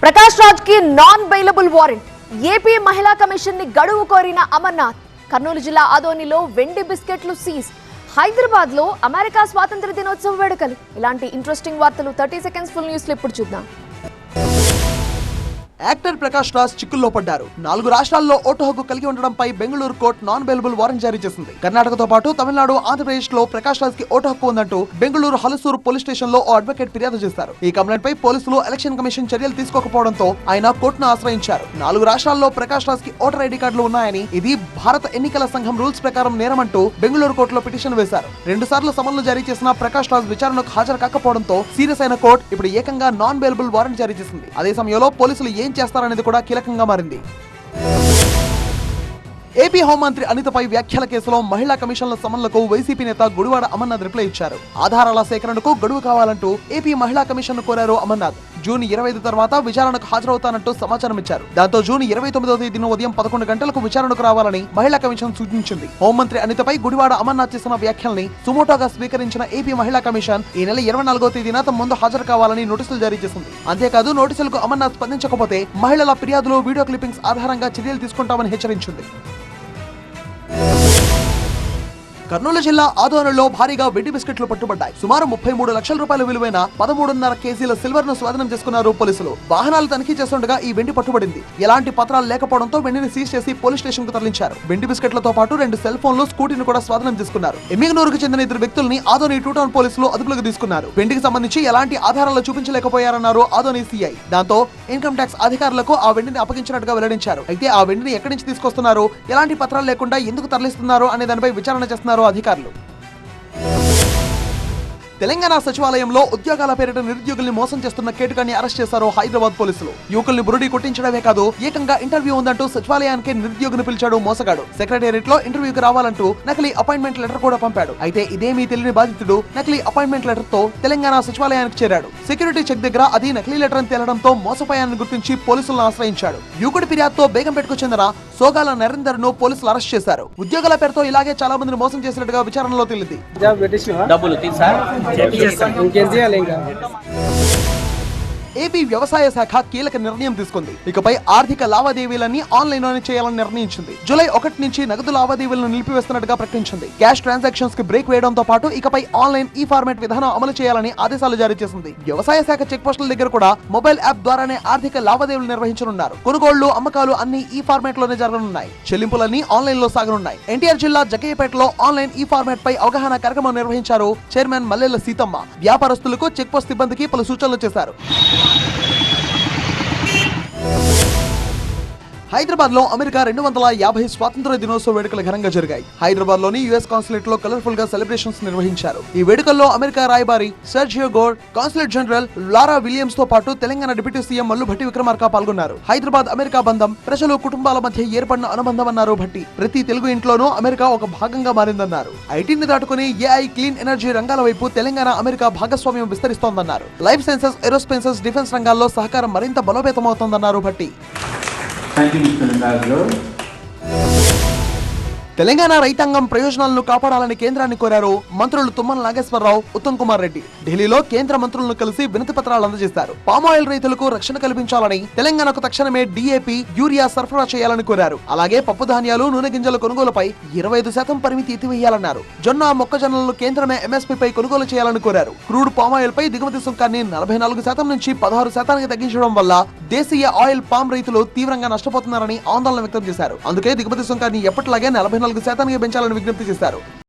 ప్రకాష్ రాజ్ కి non bailable warrant. AP మహిళా commission ని గడువు కోరిన అమర్నాథ్. కర్నూలు జిల్లా ఆదోనిలో వెండి బిస్కెట్లు సీజ్. హైదరాబాద్ లో అమెరికా స్వాతంత్ర దినోత్సవ వేడుకలు. ఇలాంటి ఇంట్రెస్టింగ్ వార్తలు 30 సెకండ్స్ ఫుల్ న్యూస్ లో ఇప్పుడు చూద్దాం. యాక్టర్ ప్రకాష్ రాజ్ చిక్కుల్లో పడ్డారు. 4 రాష్ట్రాల్లో ఓటు హక్కు కలిగి ఉండడంపై Bengaluru court non bailable warrant జారీ చేసింది. కర్ణాటకతో పాటు తమిళనాడు, ఆంధ్రప్రదేశ్ లో ప్రకాష్ రాజ్ కి ఓటు హక్కు ఉందంటూ బెంగళూరు హలసూరు పోలీస్ స్టేషన్ లో ఓ అడ్వకేట్ ఫిర్యాదు చేశారు. ఈ కంప్లైంట్ పై పోలీసులు ఎలక్షన్ కమిషన్ చర్యలు తీసుకోకపోవడంతో ఆయన కోర్టును ఆశ్రయించారు. 4 రాష్ట్రాల్లో ప్రకాష్ రాజ్ కి ఓటర్ ఐడి కార్డులు ఉన్నాయని, ఇది భారత ఎన్నికల సంఘం రూల్స్ ప్రకారం నేరమంటూ బెంగళూరు కోర్టులో పిటిషన్ వేశారు. 2 సార్లు సమన్లు జారీ చేసిన ప్రకాష్ రాజ్ విచారణకు హాజరు కాకపోవడంతో సీరియస్ అయిన కోర్టు ఇప్పుడు ఏకంగా నాన్ బెయిలబుల్ వారెంట్ జారీ చేసింది. అదే సమయంలో పోలీసులు ఏం చేస్తారనేది కూడా కీలకంగా మారింది. ఏపీ హోంమంత్రి అనితపై వ్యాఖ్యల కేసులో మహిళా కమిషన్ల సమన్లకు వైసీపీ నేత గుడివాడ అమర్నాథ్ రిప్లై ఇచ్చారు. ఆధారాల సేకరణకు గడువు కావాలంటూ ఏపీ మహిళా కమిషన్ కోరారు అమర్నాథ్. జూన్ 25 తర్వాత విచారణకు హాజరవుతానంటూ సమాచారం ఇచ్చారు. దాంతో జూన్ 29వ తేదీన ఉదయం 11 గంటలకు విచారణకు రావాలని మహిళా కమిషన్ సూచించింది. హోంమంత్రి అనితపై గుడివాడ అమర్నాథ్ చేసిన వ్యాఖ్యల్ని సుమోటోగా స్వీకరించిన ఏపీ మహిళా కమిషన్ ఈ నెల 24వ తేదీన తమ ముందు హాజరు కావాలని నోటీసులు జారీ చేసింది. అంతేకాదు, నోటీసులకు అమర్నాథ్ స్పందించకపోతే మహిళల ఫిర్యాదులు, వీడియో క్లిప్పింగ్స్ ఆధారంగా చర్యలు తీసుకుంటామని హెచ్చరించింది. కర్నూలు జిల్లా ఆదోనిలో భారీగా వెండి బిస్కెట్లు పట్టుబడ్డాయి. సుమారు 33 లక్షల రూపాయల విలువైన 13.5 కేజీల సిల్వర్ ను స్వాధీనం చేసుకున్నారు పోలీసులు. వాహనాలు తనిఖీ చేస్తుండగా ఈ వెండి పట్టుబడింది. ఎలాంటి పత్రాలు లేకపోవడంతో వెండిని సీజ్ చేసి పోలీస్ స్టేషన్ కు తరలించారు. వెండి బిస్కెట్లతో పాటు 2 సెల్ ఫోన్లు, స్కూటీని కూడా స్వాధీనం చేసుకున్నారు. ఎమ్మిగనూరుకు చెందిన 2 వ్యక్తుల్ని ఆదోని 2 టౌన్ పోలీసులు అదుపులోకి తీసుకున్నారు. వెండికి సంబంధించి ఎలాంటి ఆధారాలు చూపించలేకపోయారన్నారు ఆదోని సీఐ. దాంతో ఇన్కమ్ ట్యాక్స్ అధికారులకు ఆ వెండిని అప్పగించినట్టుగా వెల్లడించారు. అయితే ఆ వెండిని ఎక్కడి నుంచి తీసుకొస్తున్నారు, ఎలాంటి పత్రాలు లేకుండా ఎందుకు తరలిస్తున్నారు అనే దానిపై విచారణ చేస్తున్నారు అధికారులు. తెలంగాణ సచివాలయంలో ఉద్యోగాల పేరిట నిరుద్యోగుల్ని మోసం చేస్తున్న కేటుగాన్ని అరెస్ట్ చేశారు హైదరాబాద్ పోలీసులు. యువకుల్ని బురుడి కొట్టించడమే కాదు, ఏకంగా ఇంటర్వ్యూ ఉందంటూ సచివాలయానికి నిరుద్యోగిని పిలిచాడు మోసగాడు. సెక్రటేరియట్ లో ఇంటర్వ్యూకి రావాలంటూ నకిలీ అపాయింట్మెంట్ లెటర్ కూడా పంపాడు. అయితే ఇదేమీ తెలియని బాధితుడు నకిలీ అపాయింట్మెంట్ లెటర్ తో తెలంగాణ సచివాలయానికి చేరాడు. సెక్యూరిటీ చెక్ దగ్గర అది నకిలీ లెటర్ అని తేలడంతో మోసపోయాన్ని గుర్తించి పోలీసులను ఆశ్రయించాడు. యువకుడి ఫిర్యాదుతో బేగంపేటకు చెందిన సోగాల నరేందర్ ను పోలీసులు అరెస్ట్ చేశారు. ఉద్యోగాల పేరుతో ఇలాగే చాలా మందిని మోసం చేసినట్టుగా విచారణలో తేలింది. ఏపీ వ్యవసాయ శాఖ కీలక నిర్ణయం తీసుకుంది. ఇకపై ఆర్థిక లావాదేవీలన్నీ ఆన్లైన్ లోనే చేయాలని నిర్ణయించింది. జూలై 1 నుంచి నగదు లావాదేవీలను నిలిపివేస్తున్నట్టుగా ప్రకటించింది. క్యాష్ ట్రాన్సాక్షన్స్ కి బ్రేక్ వేయడంతో పాటు ఇకపై ఆన్లైన్ ఈ ఫార్మాట్ విధానం అమలు చేయాలని ఆదేశాలు జారీ చేసింది. వ్యవసాయ శాఖ చెక్ పోస్టుల దగ్గర కూడా మొబైల్ యాప్ ద్వారానే ఆర్థిక లావాదేవీలు నిర్వహించనున్నారు. కొనుగోళ్లు, అమ్మకాలు అన్ని ఈ ఫార్మాట్ లోనే జరగనున్నాయి. చెల్లింపులన్నీ ఆన్లైన్ లో సాగనున్నాయి. ఎన్టీఆర్ జిల్లా జగ్గయ్యపేటలో ఆన్లైన్ ఈ ఫార్మాట్ పై అవగాహన కార్యక్రమం నిర్వహించారు చైర్మన్ మల్లెల సీతమ్మ. వ్యాపారస్తులకు, చెక్ పోస్ట్ సిబ్బందికి పలు సూచనలు చేశారు. హైదరాబాద్ లో అమెరికా 250 స్వాతంత్ర దినోత్సవ వేడుకలు ఘనంగా జరిగాయి. హైదరాబాద్ లోని యుఎస్ కాన్సులేట్ లో కలర్ఫుల్ గా సెలబ్రేషన్స్ నిర్వహించారు. ఈ వేడుకల్లో అమెరికా రాయబారి Sergio Gor, consulate general Laura Williams తో పాటు తెలంగాణ డిప్యూటీ సీఎం మల్లు భట్టి విక్రమార్క పాల్గొన్నారు. హైదరాబాద్ అమెరికా బంధం ప్రజలు, కుటుంబాల మధ్య ఏర్పడిన అనుబంధం అన్నారు భట్టి. ప్రతి తెలుగు ఇంట్లోనూ అమెరికా ఒక భాగంగా మారిందన్నారు. ఐటీని దాటుకుని ఏఐ, క్లీన్ ఎనర్జీ రంగాల వైపు తెలంగాణ, అమెరికా భాగస్వామ్యం విస్తరిస్తోందన్నారు. లైఫ్ సైన్సెస్, ఏరోస్పేసెస్, డిఫెన్స్ రంగాల్లో సహకారం మరింత బలోపేతమవుతోందన్నారు భట్టి. తెలంగాణ రైతాంగం ప్రయోజనాలను కాపాడాలని కేంద్రాన్ని కోరారు మంత్రులు తుమ్మల నాగేశ్వరరావు, ఉత్తమ్ కుమార్ రెడ్డి. ఢిల్లీలో కేంద్ర మంత్రులను కలిసి వినతి పత్రాలు అందజేశారు. పామాయిల్ రైతులకు రక్షణ కల్పించాలని, తెలంగాణకు తక్షణమే డీఏపీ, యూరియా సరఫరా చేయాలని కోరారు. అలాగే పప్పు ధాన్యాలు, నూనె గింజల కొనుగోలుపై 25% పరిమితి ఎత్తివేయాలన్నారు. జొన్న, మొక్కజొన్నలను కేంద్రమే ఎంఎస్పీపై కొనుగోలు చేయాలని కోరారు. క్రూడ్ పామాయిల్ పై దిగుమతి సుంకాన్ని 44% నుంచి 16% తగ్గించడం వల్ల దేశీయ ఆయిల్ పామ్ రైతులు తీవ్రంగా నష్టపోతున్నారని ఆందోళన వ్యక్తం చేశారు. అందుకే దిగుమతి సుంకాన్ని ఎప్పటిలాగే 44% పెంచాలని విజ్ఞప్తి చేశారు.